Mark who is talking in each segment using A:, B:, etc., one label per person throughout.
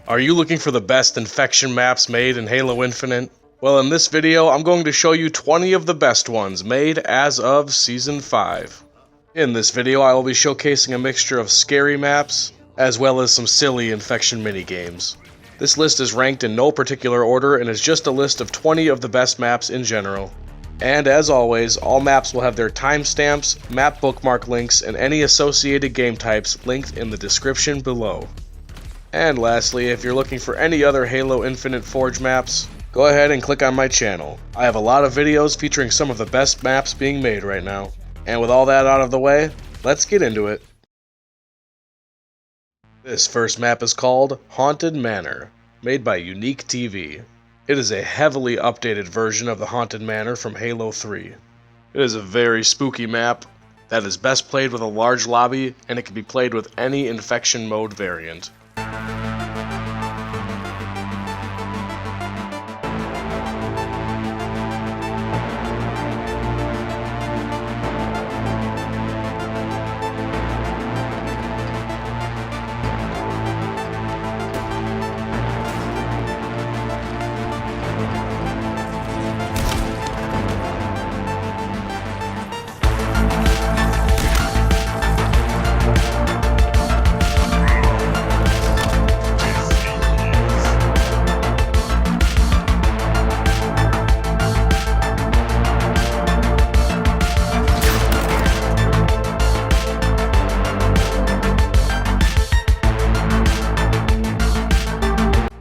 A: Are you looking for the best infection maps made in Halo Infinite? Well, in this video, I'm going to show you 20 of the best ones made as of Season 5. In this video, I will be showcasing a mixture of scary maps, as well as some silly infection minigames. This list is ranked in no particular order and is just a list of 20 of the best maps in general. And as always, all maps will have their timestamps, map bookmark links, and any associated game types linked in the description below. And lastly, if you're looking for any other Halo Infinite Forge maps, go ahead and click on my channel. I have a lot of videos featuring some of the best maps being made right now. And with all that out of the way, let's get into it. This first map is called Haunted Manor, made by Unique TV. It is a heavily updated version of the Haunted Manor from Halo 3. It is a very spooky map that is best played with a large lobby, and it can be played with any infection mode variant.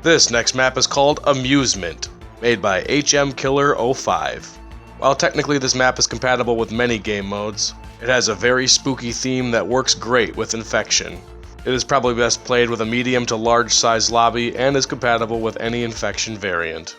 A: This next map is called Amusement, made by HMKiller05. While technically this map is compatible with many game modes, it has a very spooky theme that works great with infection. It is probably best played with a medium to large size lobby and is compatible with any infection variant.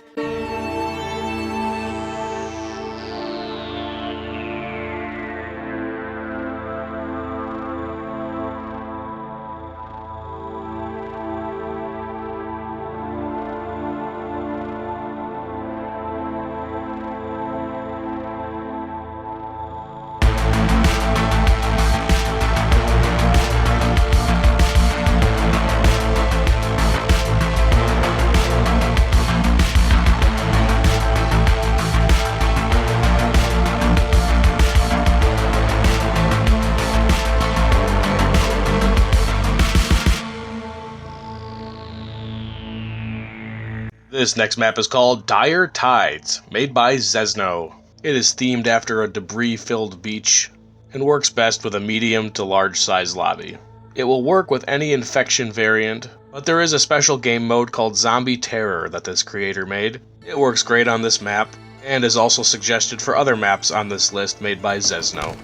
A: This next map is called Dire Tides, made by Zesno. It is themed after a debris-filled beach, and works best with a medium to large size lobby. It will work with any infection variant, but there is a special game mode called Zombie Terror that this creator made. It works great on this map, and is also suggested for other maps on this list made by Zesno.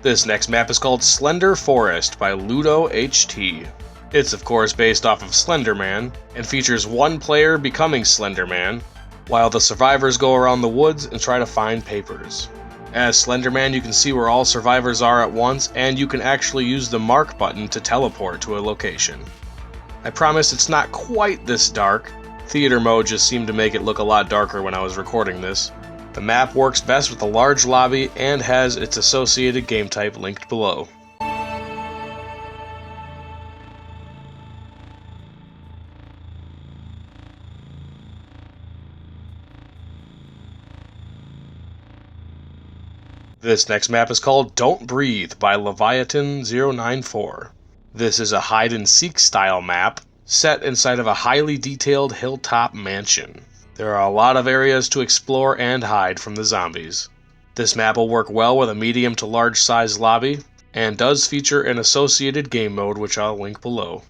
A: This next map is called Slender Forest by Ludo HT. It's of course based off of Slender Man, and features one player becoming Slender Man, while the survivors go around the woods and try to find papers. As Slender Man, you can see where all survivors are at once, and you can actually use the mark button to teleport to a location. I promise it's not quite this dark. Theater mode just seemed to make it look a lot darker when I was recording this. The map works best with a large lobby and has its associated game type linked below. This next map is called Don't Breathe by Leviathan094. This is a hide-and-seek style map set inside of a highly detailed hilltop mansion. There are a lot of areas to explore and hide from the zombies. This map will work well with a medium to large size lobby, and does feature an associated game mode which I'll link below.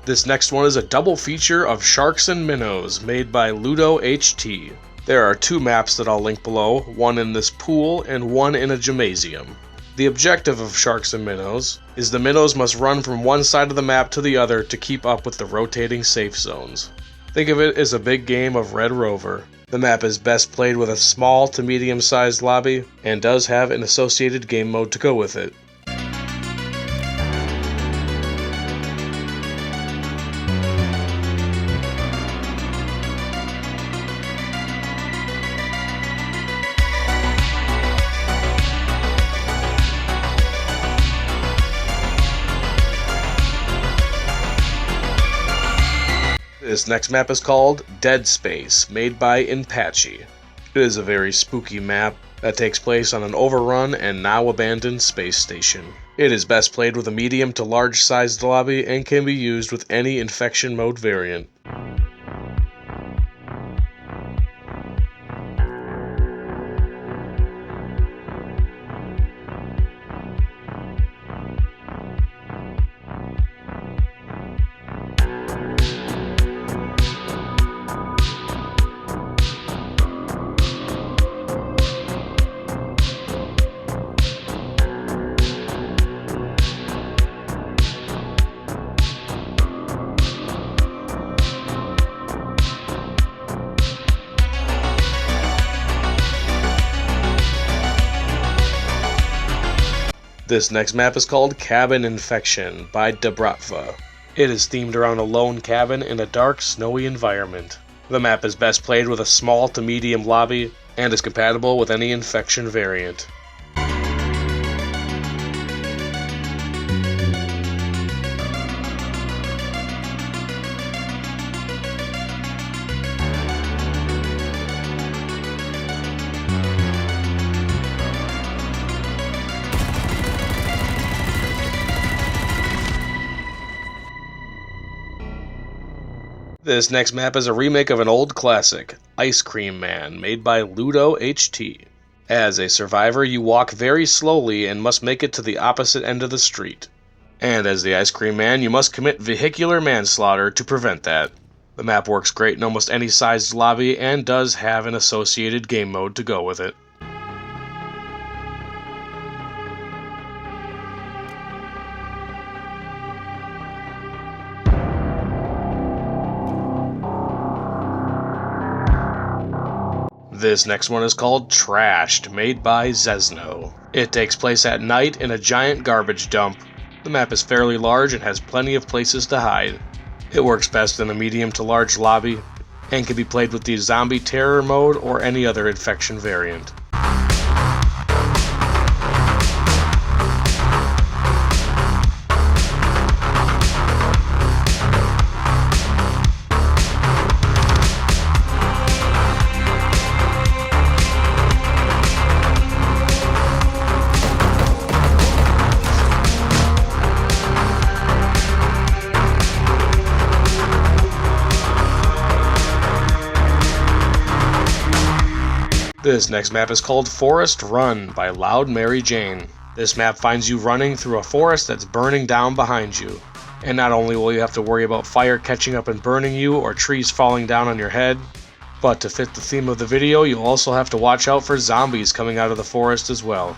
A: This next one is a double feature of Sharks and Minnows made by Ludo HT. There are 2 maps that I'll link below, one in this pool and one in a gymnasium. The objective of Sharks and Minnows is the minnows must run from one side of the map to the other to keep up with the rotating safe zones. Think of it as a big game of Red Rover. The map is best played with a small to medium sized lobby and does have an associated game mode to go with it. This next map is called Dead Space, made by Inpachi. It is a very spooky map that takes place on an overrun and now abandoned space station. It is best played with a medium to large sized lobby and can be used with any infection mode variant. This next map is called Cabin Infection by Debratva. It is themed around a lone cabin in a dark, snowy environment. The map is best played with a small to medium lobby and is compatible with any infection variant. This next map is a remake of an old classic, Ice Cream Man, made by Ludo HT. As a survivor, you walk very slowly and must make it to the opposite end of the street. And as the Ice Cream Man, you must commit vehicular manslaughter to prevent that. The map works great in almost any sized lobby and does have an associated game mode to go with it. This next one is called Trashed, made by Zesno. It takes place at night in a giant garbage dump. The map is fairly large and has plenty of places to hide. It works best in a medium to large lobby and can be played with the Zombie Terror mode or any other infection variant. This next map is called Forest Run by Loud Mary Jane. This map finds you running through a forest that's burning down behind you. And not only will you have to worry about fire catching up and burning you or trees falling down on your head, but to fit the theme of the video, you'll also have to watch out for zombies coming out of the forest as well.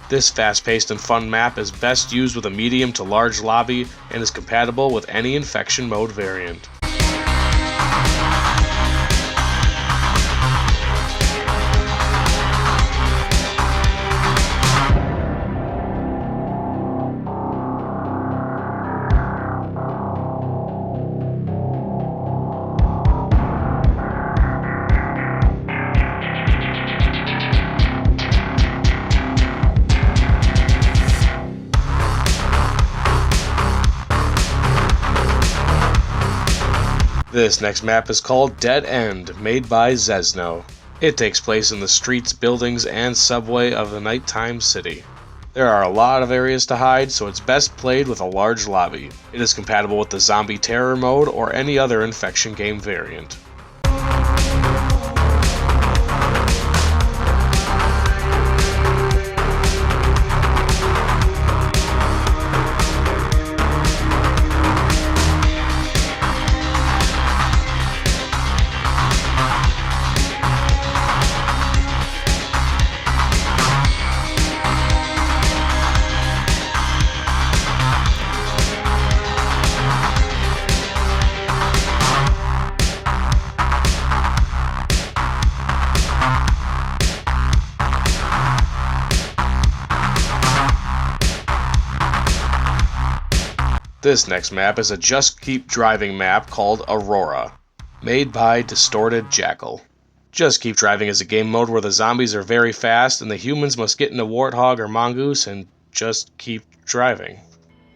A: This fast-paced and fun map is best used with a medium to large lobby and is compatible with any infection mode variant. This next map is called Dead End, made by Zesno. It takes place in the streets, buildings, and subway of a nighttime city. There are a lot of areas to hide, so it's best played with a large lobby. It is compatible with the Zombie Terror mode or any other infection game variant. This next map is a Just Keep Driving map called Aurora, made by Distorted Jackal. Just Keep Driving is a game mode where the zombies are very fast and the humans must get in a warthog or mongoose and just keep driving.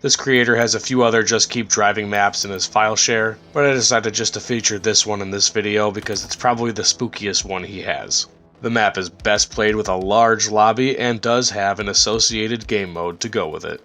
A: This creator has a few other Just Keep Driving maps in his file share, but I decided just to feature this one in this video because it's probably the spookiest one he has. The map is best played with a large lobby and does have an associated game mode to go with it.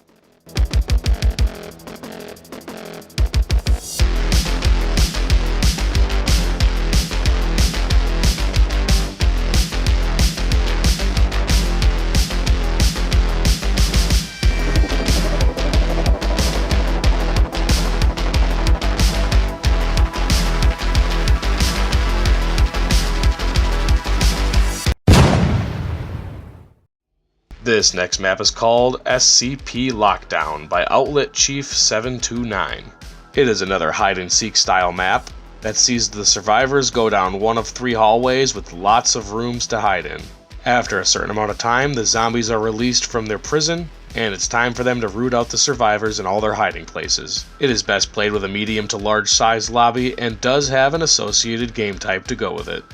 A: This next map is called SCP Lockdown by Outlet Chief 729. It is another hide-and-seek style map that sees the survivors go down one of 3 hallways with lots of rooms to hide in. After a certain amount of time, the zombies are released from their prison, and it's time for them to root out the survivors in all their hiding places. It is best played with a medium to large size lobby and does have an associated game type to go with it.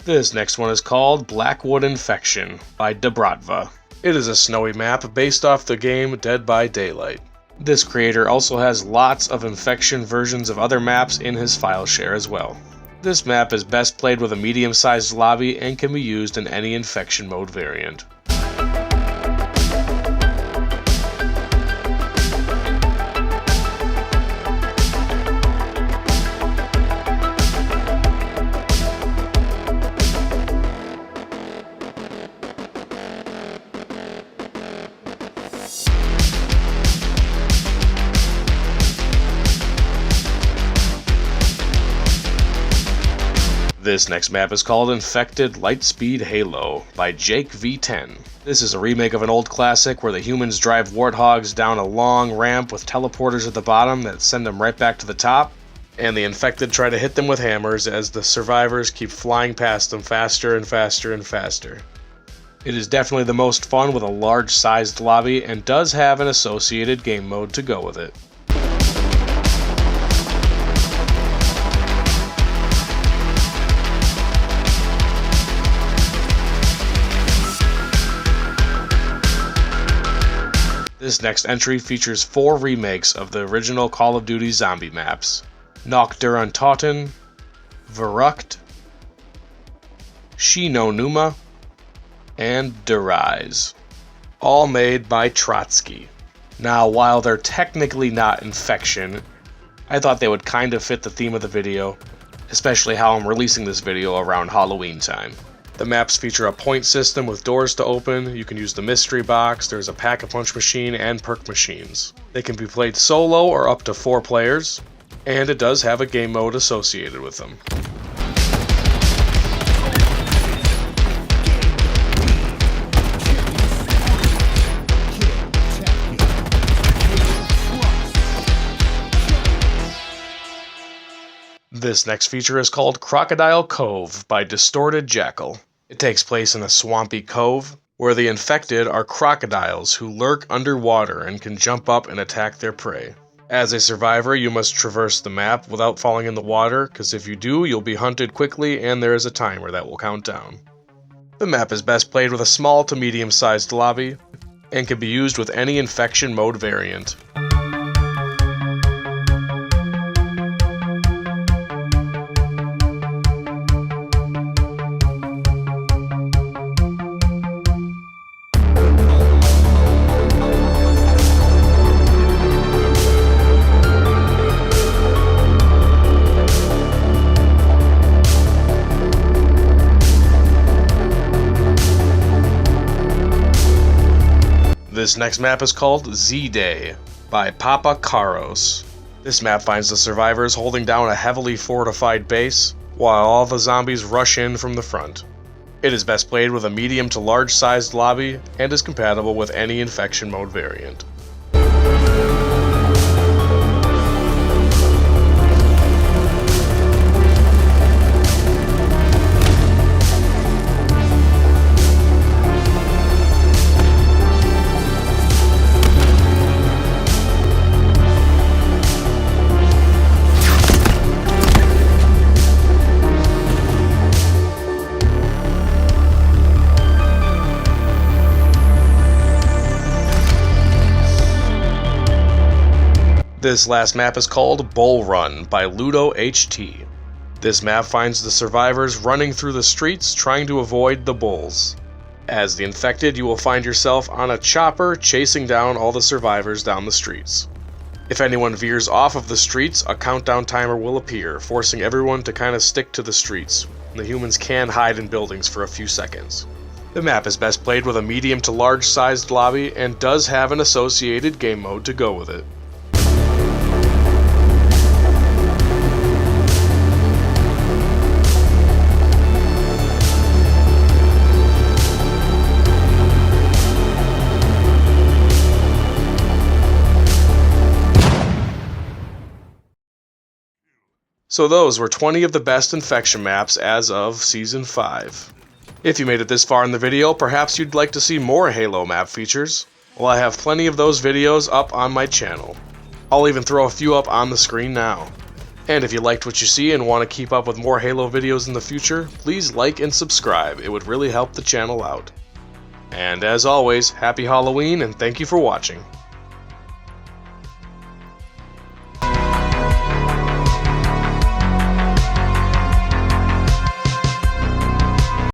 A: This next one is called Blackwood Infection by Dabratva. It is a snowy map based off the game Dead by Daylight. This creator also has lots of infection versions of other maps in his file share as well. This map is best played with a medium-sized lobby and can be used in any infection mode variant. This next map is called Infected Lightspeed Halo by Jake V10. This is a remake of an old classic where the humans drive warthogs down a long ramp with teleporters at the bottom that send them right back to the top, and the infected try to hit them with hammers as the survivors keep flying past them faster and faster and faster. It is definitely the most fun with a large sized lobby and does have an associated game mode to go with it. This next entry features 4 remakes of the original Call of Duty zombie maps: Nacht der Untoten, Verrucht, Shi no Numa, and Der Rise, all made by Trotsky. Now, while they're technically not infection, I thought they would kind of fit the theme of the video, especially how I'm releasing this video around Halloween time. The maps feature a point system with doors to open, you can use the mystery box, there's a pack-a-punch machine, and perk machines. They can be played solo or up to 4 players, and it does have a game mode associated with them. This next feature is called Crocodile Cove by Distorted Jackal. It takes place in a swampy cove where the infected are crocodiles who lurk underwater and can jump up and attack their prey. As a survivor, you must traverse the map without falling in the water, because if you do, you'll be hunted quickly and there is a timer that will count down. The map is best played with a small to medium-sized lobby and can be used with any infection mode variant. This next map is called ZDay by Papa Karos. This map finds the survivors holding down a heavily fortified base, while all the zombies rush in from the front. It is best played with a medium to large sized lobby, and is compatible with any infection mode variant. This last map is called Bull Run by Ludo HT. This map finds the survivors running through the streets trying to avoid the bulls. As the infected, you will find yourself on a chopper chasing down all the survivors down the streets. If anyone veers off of the streets, a countdown timer will appear, forcing everyone to kind of stick to the streets. The humans can hide in buildings for a few seconds. The map is best played with a medium to large sized lobby and does have an associated game mode to go with it. So those were 20 of the best infection maps as of Season 5. If you made it this far in the video, perhaps you'd like to see more Halo map features. Well, I have plenty of those videos up on my channel. I'll even throw a few up on the screen now. And if you liked what you see and want to keep up with more Halo videos in the future, please like and subscribe. It would really help the channel out. And as always, happy Halloween and thank you for watching.